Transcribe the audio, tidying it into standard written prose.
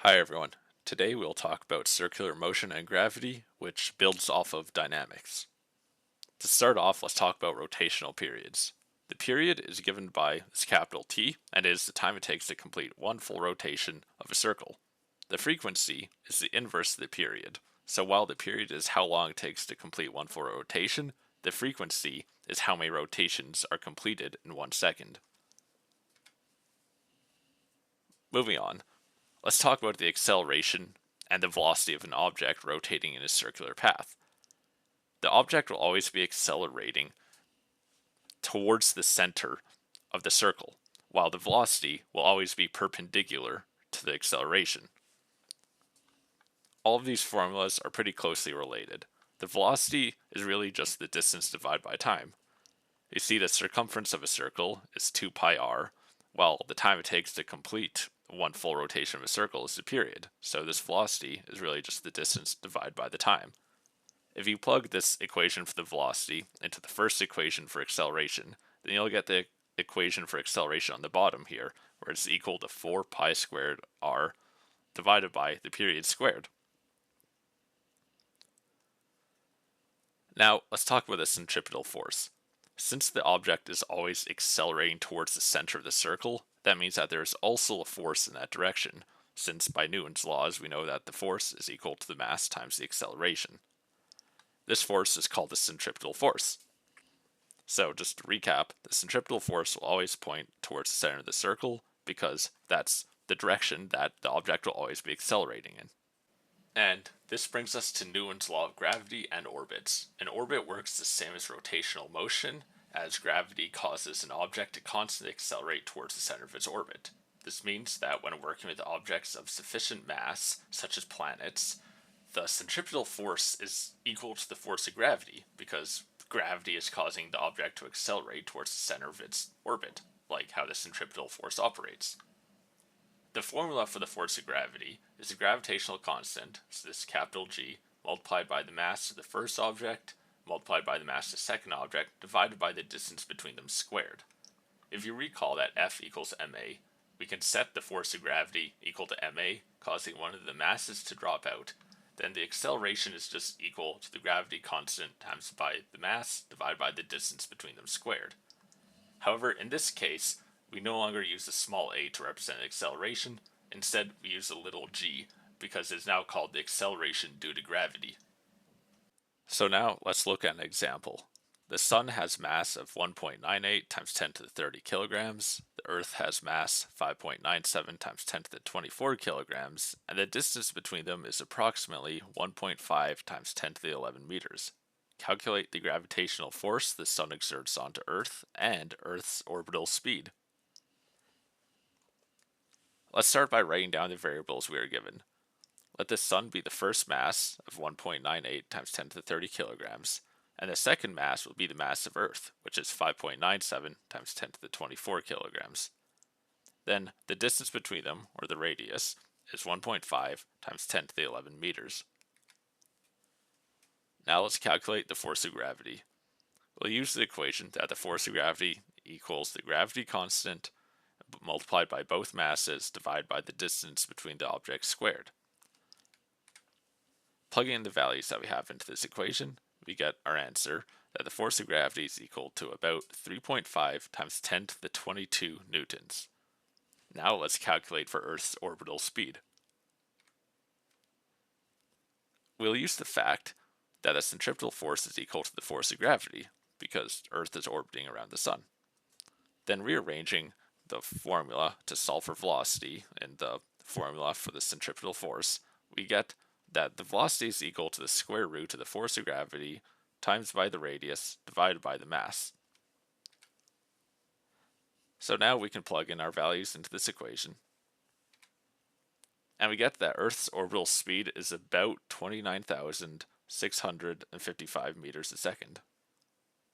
Hi everyone. Today we'll talk about circular motion and gravity, which builds off of dynamics. To start off, let's talk about rotational periods. The period is given by this capital T and is the time it takes to complete one full rotation of a circle. The frequency is the inverse of the period. So while the period is how long it takes to complete one full rotation, the frequency is how many rotations are completed in 1 second. Moving on, let's talk about the acceleration and the velocity of an object rotating in a circular path. The object will always be accelerating towards the center of the circle, while the velocity will always be perpendicular to the acceleration. All of these formulas are pretty closely related. The velocity is really just the distance divided by time. You see the circumference of a circle is 2 pi r, while the time it takes to complete one full rotation of a circle is the period. So this velocity is really just the distance divided by the time. If you plug this equation for the velocity into the first equation for acceleration, then you'll get the equation for acceleration on the bottom here, where it's equal to 4 pi squared r divided by the period squared. Now, let's talk about the centripetal force. Since the object is always accelerating towards the center of the circle, that means that there is also a force in that direction, since by Newton's laws we know that the force is equal to the mass times the acceleration. This force is called the centripetal force. So just to recap, the centripetal force will always point towards the center of the circle because that's the direction that the object will always be accelerating in. And this brings us to Newton's law of gravity and orbits. An orbit works the same as rotational motion, as gravity causes an object to constantly accelerate towards the center of its orbit. This means that when working with objects of sufficient mass, such as planets, the centripetal force is equal to the force of gravity, because gravity is causing the object to accelerate towards the center of its orbit, like how the centripetal force operates. The formula for the force of gravity is the gravitational constant, so this capital G, multiplied by the mass of the first object, multiplied by the mass of the second object, divided by the distance between them squared. If you recall that F equals ma, we can set the force of gravity equal to ma, causing one of the masses to drop out. Then the acceleration is just equal to the gravity constant times by the mass divided by the distance between them squared. However, in this case, we no longer use the small a to represent the acceleration. Instead, we use a little g because it is now called the acceleration due to gravity. So now let's look at an example. The Sun has mass of 1.98 times 10 to the 30 kilograms, the Earth has mass 5.97 times 10 to the 24 kilograms, and the distance between them is approximately 1.5 times 10 to the 11 meters. Calculate the gravitational force the Sun exerts onto Earth and Earth's orbital speed. Let's start by writing down the variables we are given. Let the Sun be the first mass of 1.98 times 10 to the 30 kilograms, and the second mass will be the mass of Earth, which is 5.97 times 10 to the 24 kilograms. Then the distance between them, or the radius, is 1.5 times 10 to the 11 meters. Now let's calculate the force of gravity. We'll use the equation that the force of gravity equals the gravity constant multiplied by both masses divided by the distance between the objects squared. Plugging in the values that we have into this equation, we get our answer that the force of gravity is equal to about 3.5 times 10 to the 22 newtons. Now let's calculate for Earth's orbital speed. We'll use the fact that the centripetal force is equal to the force of gravity, because Earth is orbiting around the Sun. Then rearranging the formula to solve for velocity in the formula for the centripetal force, we get that the velocity is equal to the square root of the force of gravity times by the radius divided by the mass. So now we can plug in our values into this equation. And we get that Earth's orbital speed is about 29,655 meters a second.